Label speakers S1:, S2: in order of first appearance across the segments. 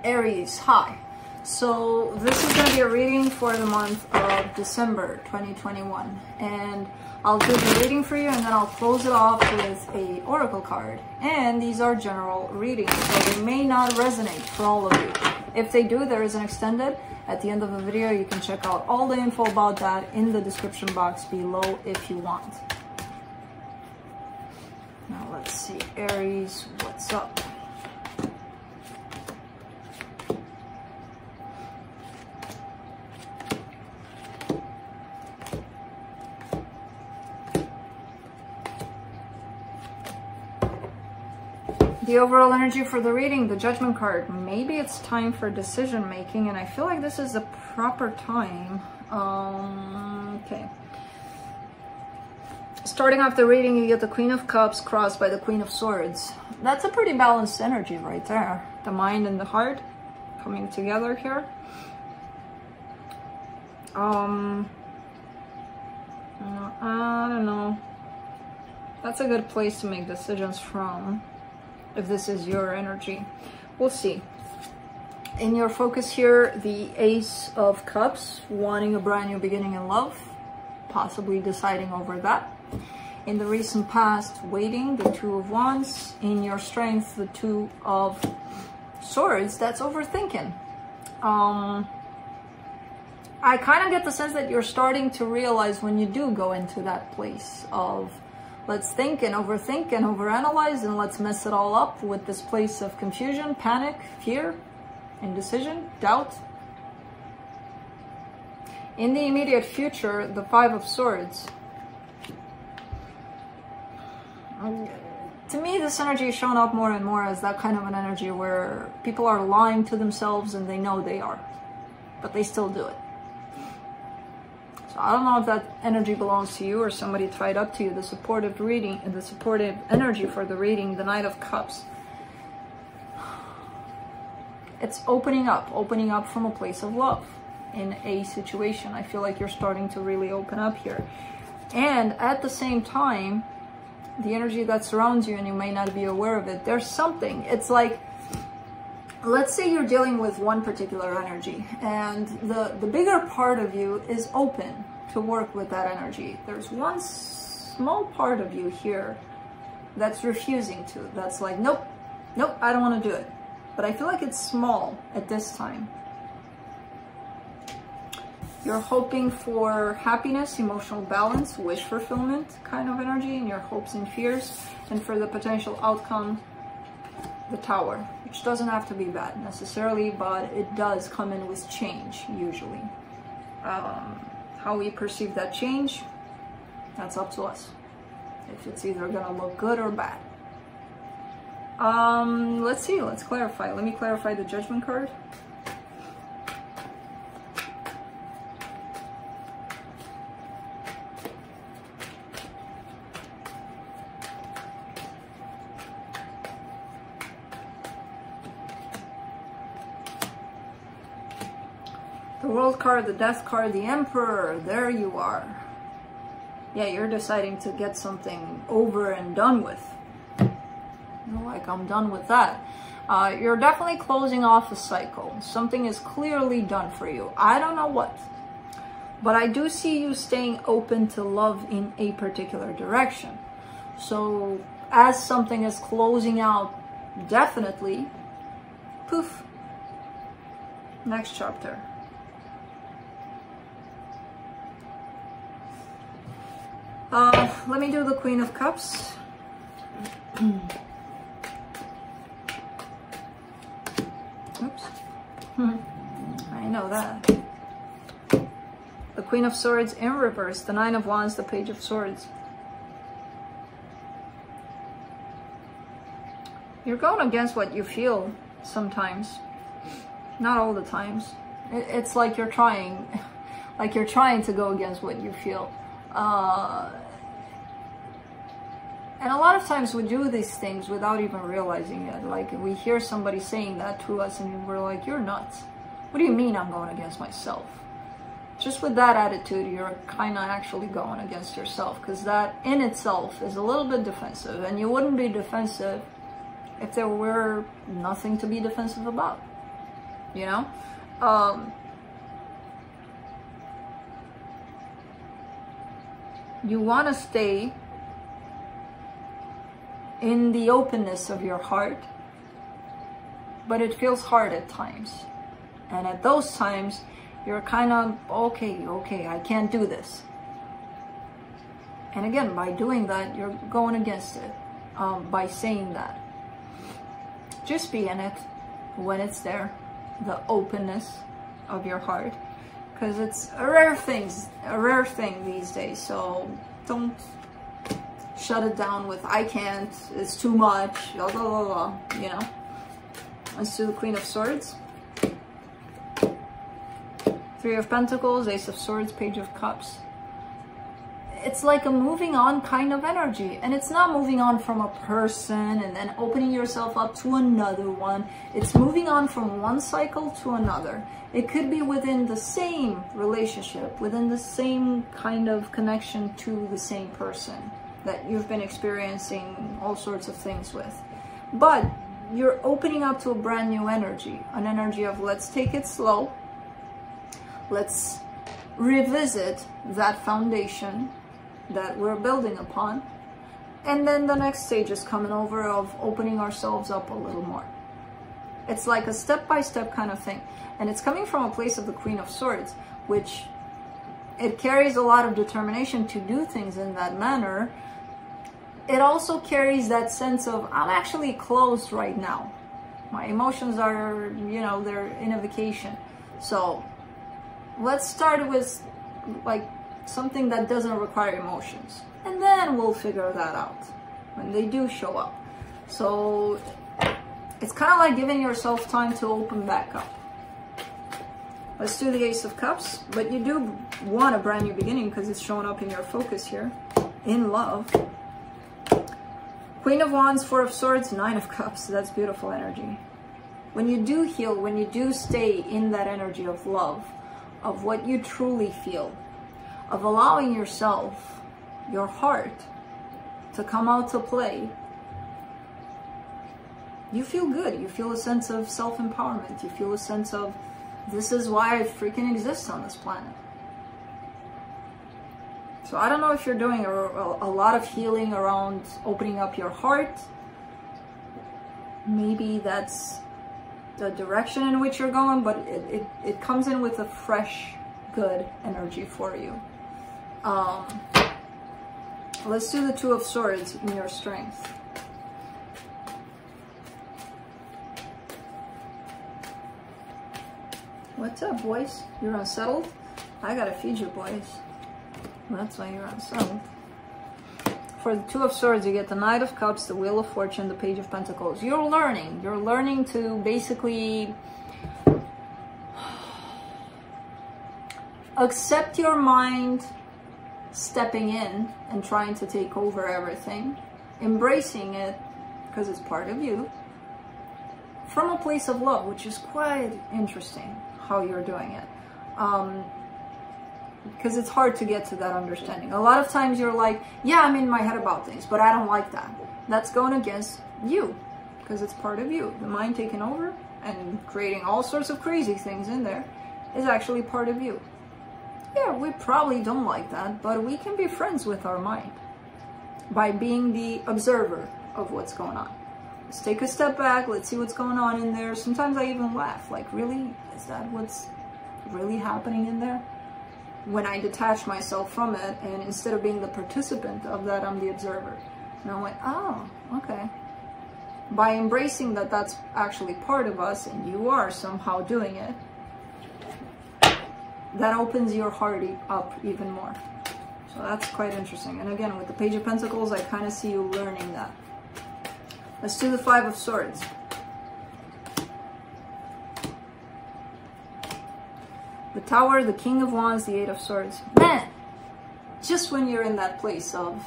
S1: Aries, hi. So this is going to be a reading for the month of December 2021, and I'll do the reading for you and then I'll close it off with a oracle card. And these are general readings, so they may not resonate for all of you. If they do, there is an extended at the end of the video. You can check out all the info about that in the description box below if you want. Now let's see, Aries, what's up? The overall energy for the reading, the Judgment card. Maybe it's time for decision making, and I feel like this is the proper time. Okay. Starting off the reading, you get the Queen of Cups crossed by the Queen of Swords. That's a pretty balanced energy right there. The mind and the heart coming together here. I don't know. That's a good place to make decisions from, if this is your energy. We'll see. In your focus here, the Ace of Cups, wanting a brand new beginning in love, possibly deciding over that. In the recent past, waiting, the Two of Wands. In your strength, the Two of Swords, that's overthinking. I kind of get the sense that you're starting to realize when you do go into that place of let's think and overthink and overanalyze and let's mess it all up with this place of confusion, panic, fear, indecision, doubt. In the immediate future, the Five of Swords. To me, this energy is shown up more and more as that kind of an energy where people are lying to themselves and they know they are, but they still do it. So I don't know if that energy belongs to you or somebody tied up to you. The supportive reading and the supportive energy for the reading, the Knight of Cups. It's opening up from a place of love in a situation. I feel like you're starting to really open up here. And at the same time, the energy that surrounds you, and you may not be aware of it, there's something. It's like, let's say you're dealing with one particular energy and the bigger part of you is open to work with that energy. There's one small part of you here that's refusing to. That's like, nope, I don't want to do it. But I feel like it's small at this time. You're hoping for happiness, emotional balance, wish fulfillment kind of energy in your hopes and fears. And for the potential outcome, the Tower, which doesn't have to be bad necessarily, but it does come in with change usually. How we perceive that change, that's up to us. If it's either gonna look good or bad. Let's see, let's clarify. Let me clarify the Judgment card. The World card, the Death card, the Emperor, there you are. Yeah, you're deciding to get something over and done with. You're like, I'm done with that. You're definitely closing off a cycle. Something is clearly done for you. I don't know what. But I do see you staying open to love in a particular direction. So as something is closing out, definitely, poof, next chapter. Let me do the Queen of Cups. Oops. I know that. The Queen of Swords in reverse, the Nine of Wands, the Page of Swords. You're going against what you feel sometimes. Not all the times. It's like you're trying to go against what you feel. And a lot of times we do these things without even realizing it. Like we hear somebody saying that to us and we're like, you're nuts. What do you mean I'm going against myself? Just with that attitude, you're kind of actually going against yourself, because that in itself is a little bit defensive, and you wouldn't be defensive if there were nothing to be defensive about. you know? You want to stay in the openness of your heart, but it feels hard at times. And at those times, you're kind of, okay, I can't do this. And again, by doing that, you're going against it, by saying that. Just be in it when it's there, the openness of your heart, because it's a rare thing these days. So don't shut it down with, I can't, it's too much, blah, blah, blah, blah, you know. Let's do the Queen of Swords. Three of Pentacles, Ace of Swords, Page of Cups. It's like a moving on kind of energy, and it's not moving on from a person and then opening yourself up to another one. It's moving on from one cycle to another. It could be within the same relationship, within the same kind of connection to the same person that you've been experiencing all sorts of things with. But you're opening up to a brand new energy, an energy of let's take it slow. Let's revisit that foundation that we're building upon. And then the next stage is coming over of opening ourselves up a little more. It's like a step-by-step kind of thing. And it's coming from a place of the Queen of Swords, which it carries a lot of determination to do things in that manner. It also carries that sense of, I'm actually closed right now. My emotions are, you know, they're in a vacation. So let's start with like something that doesn't require emotions, and then we'll figure that out when they do show up. So it's kind of like giving yourself time to open back up. Let's do the Ace of Cups, but you do want a brand new beginning because it's showing up in your focus here, in love. Queen of Wands, Four of Swords, Nine of Cups. That's beautiful energy. When you do heal, when you do stay in that energy of love, of what you truly feel, of allowing yourself, your heart, to come out to play, you feel good. You feel a sense of self-empowerment. You feel a sense of, this is why I freaking exist on this planet. So I don't know if you're doing a lot of healing around opening up your heart. Maybe that's the direction in which you're going, but it comes in with a fresh, good energy for you. Let's do the Two of Swords in your strength. What's up, boys? You're unsettled? I gotta feed you, boys. That's why you're unsettled. For the Two of Swords, you get the Knight of Cups, the Wheel of Fortune, the Page of Pentacles. You're learning to basically accept your mind stepping in and trying to take over everything, embracing it because it's part of you, from a place of love, which is quite interesting how you're doing it. Because it's hard to get to that understanding. A lot of times you're like, yeah, I'm in my head about things, but I don't like that. That's going against you, because it's part of you. The mind taking over and creating all sorts of crazy things in there is actually part of you. Yeah, we probably don't like that, but we can be friends with our mind by being the observer of what's going on. Let's take a step back, let's see what's going on in there. Sometimes I even laugh, like, really? Is that what's really happening in there? When I detach myself from it, and instead of being the participant of that, I'm the observer. And I'm like, oh, okay. By embracing that that's actually part of us, and you are somehow doing it, that opens your heart up even more. So that's quite interesting. And again, with the Page of Pentacles, I kind of see you learning that. Let's do the Five of Swords. The Tower, the King of Wands, the Eight of Swords. Man, just when you're in that place of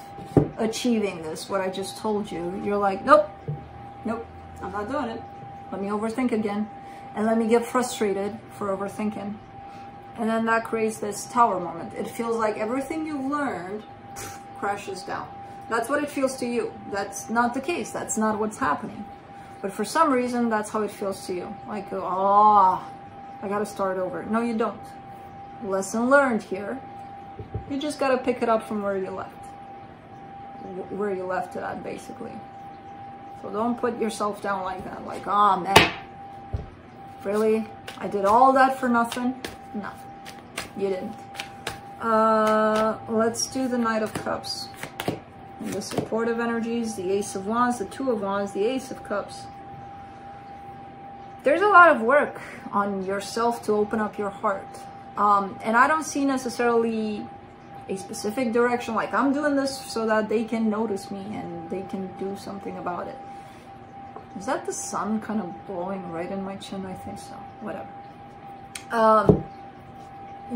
S1: achieving this, what I just told you, you're like, nope, I'm not doing it. Let me overthink again. And let me get frustrated for overthinking. And then that creates this Tower moment. It feels like everything you've learned crashes down. That's what it feels to you. That's not the case. That's not what's happening. But for some reason, that's how it feels to you. Like, oh, I gotta start over. No, you don't. Lesson learned here. You just gotta pick it up from where you left. Where you left it at, basically. So don't put yourself down like that. Like, oh man, really? I did all that for nothing? No, you didn't. Let's do the Knight of Cups. And the supportive energies, the Ace of Wands, the Two of Wands, the Ace of Cups. There's a lot of work on yourself to open up your heart. And I don't see necessarily a specific direction, like I'm doing this so that they can notice me and they can do something about it. Is that the sun kind of blowing right in my chin? I think so. Whatever.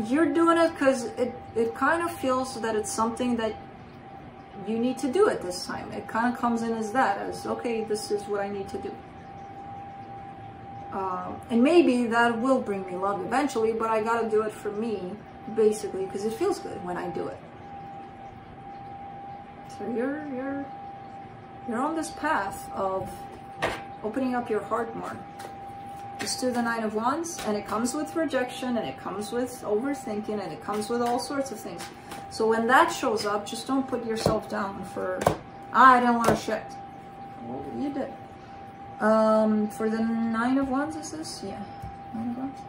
S1: You're doing it because it kind of feels that it's something that you need to do at this time. It kind of comes in as that, as, okay, this is what I need to do. And maybe that will bring me love eventually, but I gotta do it for me, basically, because it feels good when I do it. So you're on this path of opening up your heart more. Just do the Nine of Wands, and it comes with rejection, and it comes with overthinking, and it comes with all sorts of things. So when that shows up, just don't put yourself down for, I didn't want to shit. Well, you did. For the Nine of Wands, is this? Yeah. Nine of Wands?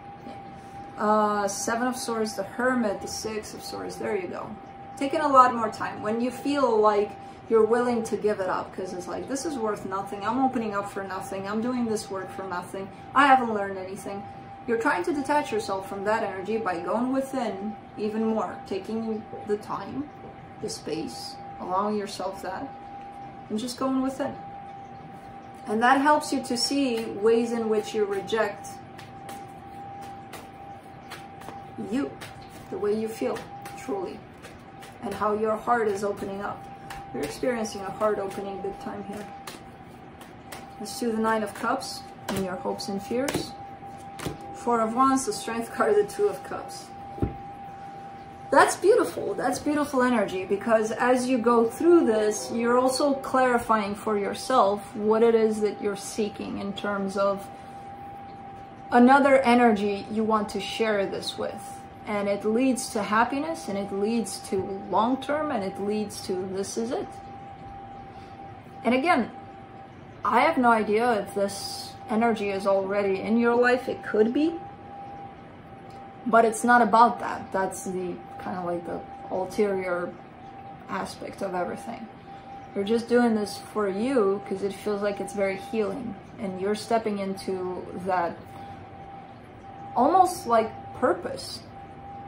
S1: Yeah. Seven of Swords, the Hermit, the Six of Swords. There you go. Taking a lot more time. When you feel like you're willing to give it up, because it's like, this is worth nothing. I'm opening up for nothing. I'm doing this work for nothing. I haven't learned anything. You're trying to detach yourself from that energy by going within even more. Taking the time, the space, allowing yourself that, and just going within. And that helps you to see ways in which you reject you, the way you feel, truly, and how your heart is opening up. You're experiencing a heart opening big time here. Let's do the Nine of Cups and your hopes and fears. Four of Wands, the Strength card, the Two of Cups. That's beautiful. That's beautiful energy, because as you go through this, you're also clarifying for yourself what it is that you're seeking in terms of another energy you want to share this with. And it leads to happiness, and it leads to long-term, and it leads to this is it. And again, I have no idea if this energy is already in your life. It could be. But it's not about that. That's the kind of like the ulterior aspect of everything. You're just doing this for you because it feels like it's very healing. And you're stepping into that almost like purpose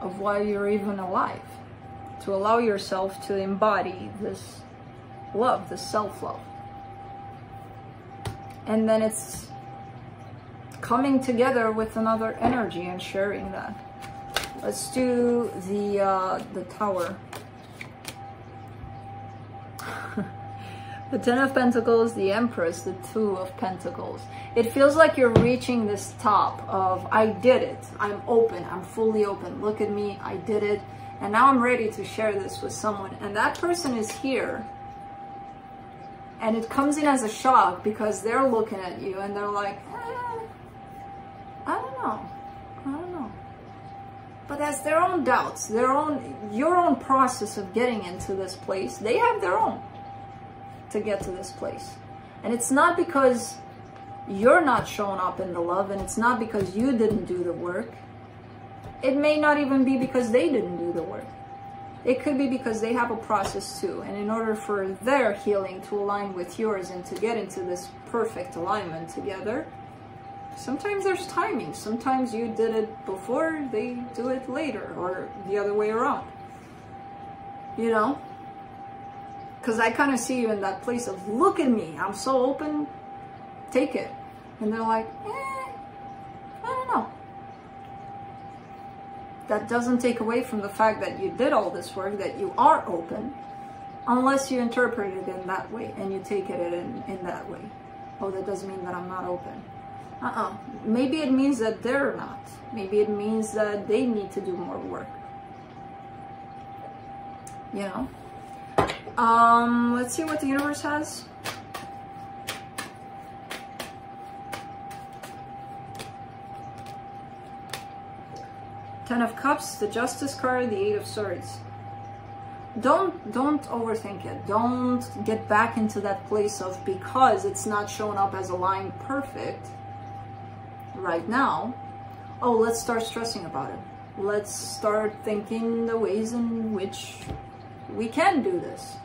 S1: of why you're even alive. To allow yourself to embody this love, this self-love. And then it's coming together with another energy and sharing that. Let's do the Tower. The Ten of Pentacles, the Empress, the Two of Pentacles. It feels like you're reaching this top of, I did it. I'm open. I'm fully open. Look at me. I did it. And now I'm ready to share this with someone. And that person is here. And it comes in as a shock because they're looking at you and they're like, I don't know. I don't know. But that's their own doubts, your own process of getting into this place. They have their own to get to this place. And it's not because you're not showing up in the love, and it's not because you didn't do the work. It may not even be because they didn't do the work. It could be because they have a process too. And in order for their healing to align with yours and to get into this perfect alignment together, sometimes there's timing. Sometimes you did it before, they do it later, or the other way around. You know? Because I kind of see you in that place of, look at me, I'm so open, take it. And they're like, I don't know. That doesn't take away from the fact that you did all this work, that you are open, unless you interpret it in that way and you take it in that way. Oh, that doesn't mean that I'm not open. Maybe it means that they're not. Maybe it means that they need to do more work. You know? Let's see what the universe has. Ten of Cups, the Justice card, the Eight of Swords. Don't overthink it. Don't get back into that place of, because it's not showing up as a line perfect right now, oh, let's start stressing about it. Let's start thinking the ways in which we can do this.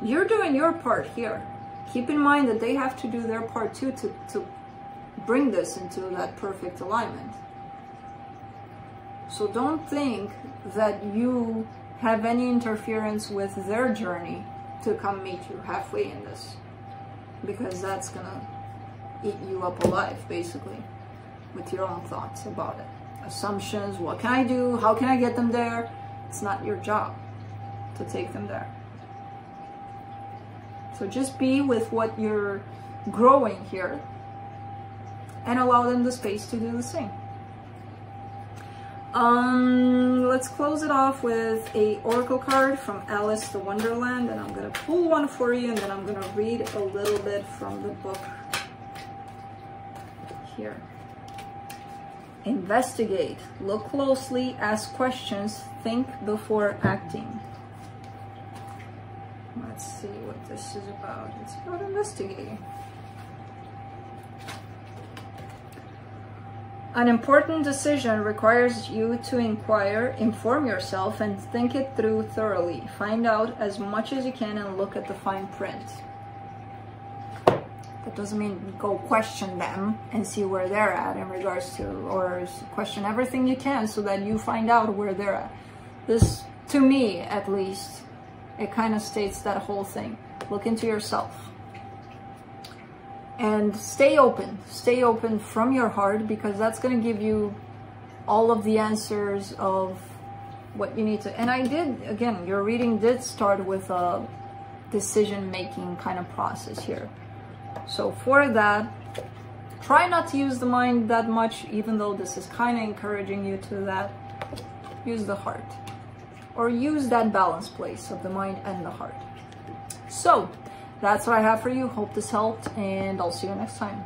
S1: You're doing your part here. Keep in mind that they have to do their part too to bring this into that perfect alignment. So don't think that you have any interference with their journey to come meet you halfway in this, because that's gonna eat you up alive, basically, with your own thoughts about it. Assumptions, what can I do? How can I get them there? It's not your job to take them there. So just be with what you're growing here and allow them the space to do the same. Let's close it off with a oracle card from Alice the Wonderland, and I'm gonna pull one for you, and then I'm gonna read a little bit from the book here. Investigate, look closely, ask questions, think before acting. Let's see what this is about. It's about investigating. An important decision requires you to inquire, inform yourself, and think it through thoroughly. Find out as much as you can and look at the fine print. That doesn't mean go question them and see where they're at in regards to, or question everything you can so that you find out where they're at. This, to me at least, it kind of states that whole thing. Look into yourself. And stay open from your heart, because that's going to give you all of the answers of what you need to. And I did, again, your reading did start with a decision-making kind of process here. So for that, try not to use the mind that much, even though this is kind of encouraging you to that. Use the heart, or use that balance place of the mind and the heart. So that's what I have for you. Hope this helped, and I'll see you next time.